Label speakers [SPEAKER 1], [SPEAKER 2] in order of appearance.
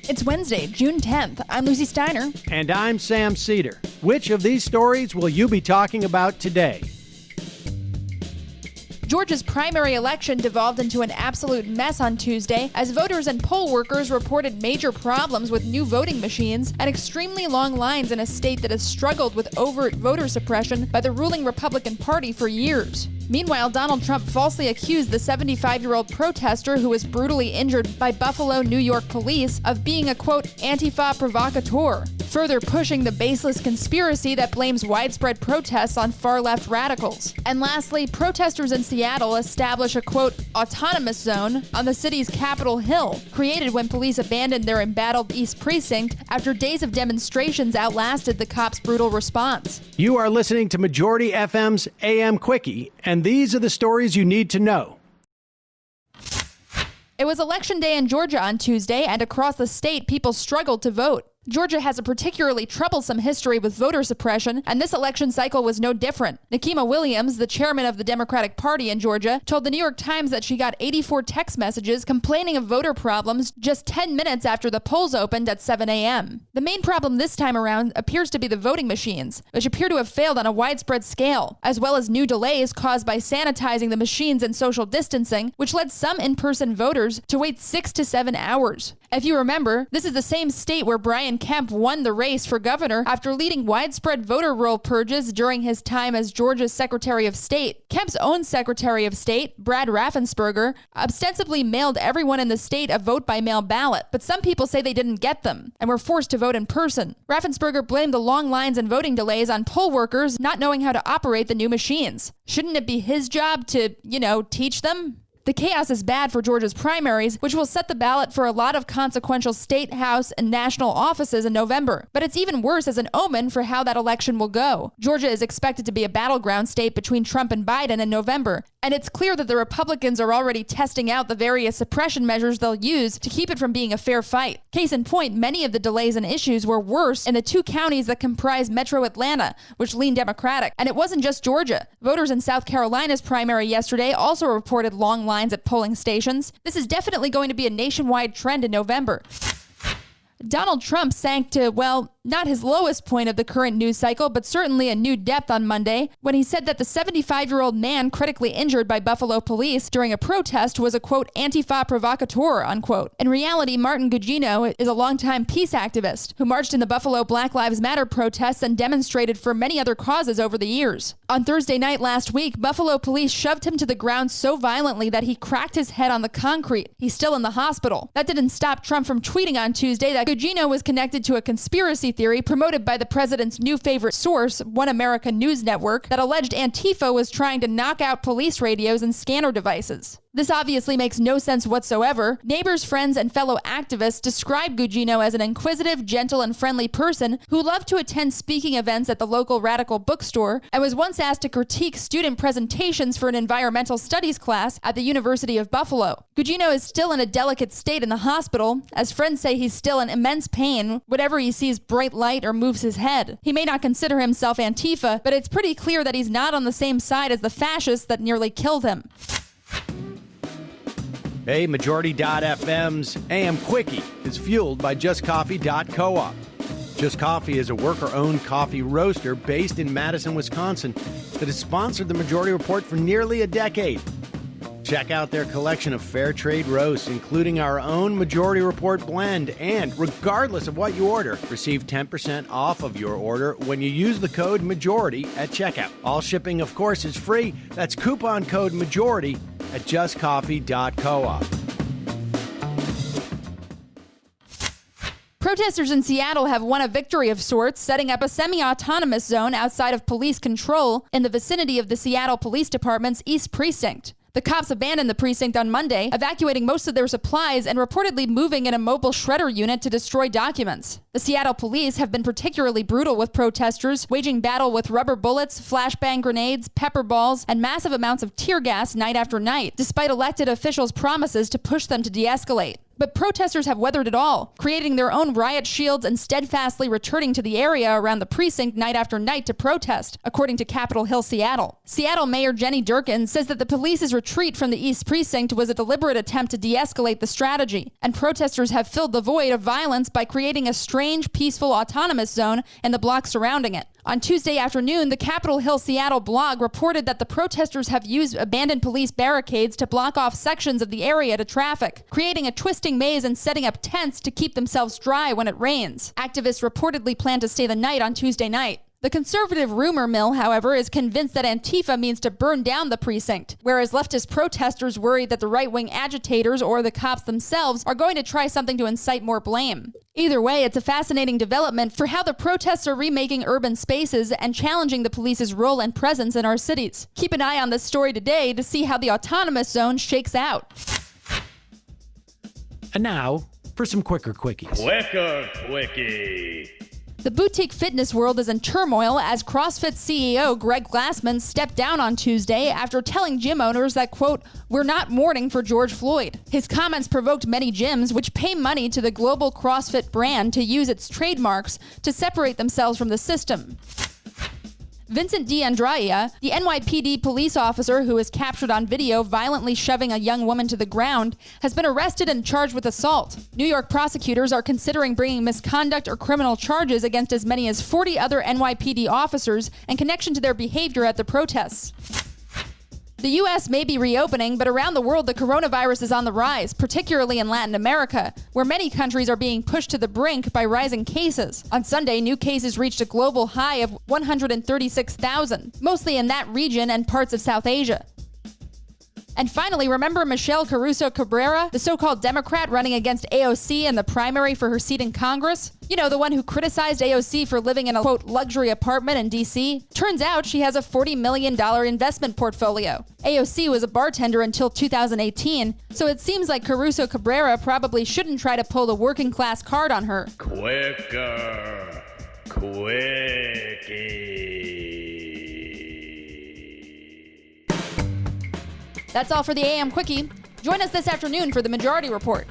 [SPEAKER 1] It's Wednesday, June 10th. I'm Lucie Steiner.
[SPEAKER 2] And I'm Sam Seder. Which of these stories will you be talking about today?
[SPEAKER 1] Georgia's primary election devolved into an absolute mess on Tuesday as voters and poll workers reported major problems with new voting machines and extremely long lines in a state that has struggled with overt voter suppression by the ruling Republican Party for years. Meanwhile, Donald Trump falsely accused the 75-year-old protester who was brutally injured by Buffalo, New York police of being a, quote, Antifa provocateur, further pushing the baseless conspiracy that blames widespread protests on far-left radicals. And lastly, protesters in Seattle establish a, quote, autonomous zone on the city's Capitol Hill, created when police abandoned their embattled East Precinct after days of demonstrations outlasted the cops' brutal response.
[SPEAKER 2] You are listening to Majority FM's AM Quickie, and these are the stories you need to know.
[SPEAKER 1] It was Election Day in Georgia on Tuesday, and across the state, people struggled to vote. Georgia has a particularly troublesome history with voter suppression, and this election cycle was no different. Nikema Williams, the chairman of the Democratic Party in Georgia, told the New York Times that she got 84 text messages complaining of voter problems just 10 minutes after the polls opened at 7 a.m. The main problem this time around appears to be the voting machines, which appear to have failed on a widespread scale, as well as new delays caused by sanitizing the machines and social distancing, which led some in-person voters to wait 6 to 7 hours. If you remember, this is the same state where Brian Kemp won the race for governor after leading widespread voter roll purges during his time as Georgia's Secretary of State. Kemp's own Secretary of State, Brad Raffensperger, ostensibly mailed everyone in the state a vote-by-mail ballot, but some people say they didn't get them and were forced to vote in person. Raffensperger blamed the long lines and voting delays on poll workers not knowing how to operate the new machines. Shouldn't it be his job to, teach them? The chaos is bad for Georgia's primaries, which will set the ballot for a lot of consequential state, house, and national offices in November. But it's even worse as an omen for how that election will go. Georgia is expected to be a battleground state between Trump and Biden in November, and it's clear that the Republicans are already testing out the various suppression measures they'll use to keep it from being a fair fight. Case in point, many of the delays and issues were worse in the two counties that comprise Metro Atlanta, which lean Democratic. And it wasn't just Georgia. Voters in South Carolina's primary yesterday also reported long lines at polling stations. This is definitely going to be a nationwide trend in November. Donald Trump sank to, not his lowest point of the current news cycle, but certainly a new depth on Monday when he said that the 75-year-old man critically injured by Buffalo police during a protest was a, quote, Antifa provocateur, unquote. In reality, Martin Gugino is a longtime peace activist who marched in the Buffalo Black Lives Matter protests and demonstrated for many other causes over the years. On Thursday night last week, Buffalo police shoved him to the ground so violently that he cracked his head on the concrete. He's still in the hospital. That didn't stop Trump from tweeting on Tuesday that Gugino was connected to a conspiracy theory promoted by the president's new favorite source, One America News Network, that alleged Antifa was trying to knock out police radios and scanner devices. This obviously makes no sense whatsoever. Neighbors, friends, and fellow activists describe Gugino as an inquisitive, gentle, and friendly person who loved to attend speaking events at the local radical bookstore and was once asked to critique student presentations for an environmental studies class at the University of Buffalo. Gugino is still in a delicate state in the hospital, as friends say he's still in immense pain whenever he sees bright light or moves his head. He may not consider himself Antifa, but it's pretty clear that he's not on the same side as the fascists that nearly killed him.
[SPEAKER 2] Hey, Majority.fm's AM Quickie is fueled by JustCoffee.coop. Just Coffee is a worker-owned coffee roaster based in Madison, Wisconsin that has sponsored the Majority Report for nearly a decade. Check out their collection of fair trade roasts, including our own Majority Report blend, and regardless of what you order, receive 10% off of your order when you use the code MAJORITY at checkout. All shipping, of course, is free. That's coupon code MAJORITY at justcoffee.coop.
[SPEAKER 1] Protesters in Seattle have won a victory of sorts, setting up a semi-autonomous zone outside of police control in the vicinity of the Seattle Police Department's East Precinct. The cops abandoned the precinct on Monday, evacuating most of their supplies and reportedly moving in a mobile shredder unit to destroy documents. The Seattle police have been particularly brutal with protesters, waging battle with rubber bullets, flashbang grenades, pepper balls, and massive amounts of tear gas night after night, despite elected officials' promises to push them to de-escalate. But protesters have weathered it all, creating their own riot shields and steadfastly returning to the area around the precinct night after night to protest, according to Capitol Hill, Seattle. Seattle Mayor Jenny Durkin says that the police's retreat from the East Precinct was a deliberate attempt to de-escalate the strategy, and protesters have filled the void of violence by creating a strange, peaceful, autonomous zone in the block surrounding it. On Tuesday afternoon, the Capitol Hill Seattle blog reported that the protesters have used abandoned police barricades to block off sections of the area to traffic, creating a twisting maze and setting up tents to keep themselves dry when it rains. Activists reportedly plan to stay the night on Tuesday night. The conservative rumor mill, however, is convinced that Antifa means to burn down the precinct, whereas leftist protesters worry that the right-wing agitators or the cops themselves are going to try something to incite more blame. Either way, it's a fascinating development for how the protests are remaking urban spaces and challenging the police's role and presence in our cities. Keep an eye on this story today to see how the autonomous zone shakes out.
[SPEAKER 2] And now, for some quicker quickies.
[SPEAKER 3] Quicker Quickie.
[SPEAKER 1] The boutique fitness world is in turmoil as CrossFit CEO Greg Glassman stepped down on Tuesday after telling gym owners that, quote, "We're not mourning for George Floyd." His comments provoked many gyms, which pay money to the global CrossFit brand to use its trademarks to separate themselves from the system. Vincent D'Andrea, the NYPD police officer who was captured on video violently shoving a young woman to the ground, has been arrested and charged with assault. New York prosecutors are considering bringing misconduct or criminal charges against as many as 40 other NYPD officers in connection to their behavior at the protests. The U.S. may be reopening, but around the world the coronavirus is on the rise, particularly in Latin America, where many countries are being pushed to the brink by rising cases. On Sunday, new cases reached a global high of 136,000, mostly in that region and parts of South Asia. And finally, remember Michelle Caruso Cabrera, the so-called Democrat running against AOC in the primary for her seat in Congress? You know, the one who criticized AOC for living in a, quote, luxury apartment in D.C.? Turns out she has a $40 million investment portfolio. AOC was a bartender until 2018, so it seems like Caruso Cabrera probably shouldn't try to pull the working class card on her.
[SPEAKER 3] Quicker Quickie.
[SPEAKER 1] That's all for the AM Quickie. Join us this afternoon for the Majority Report.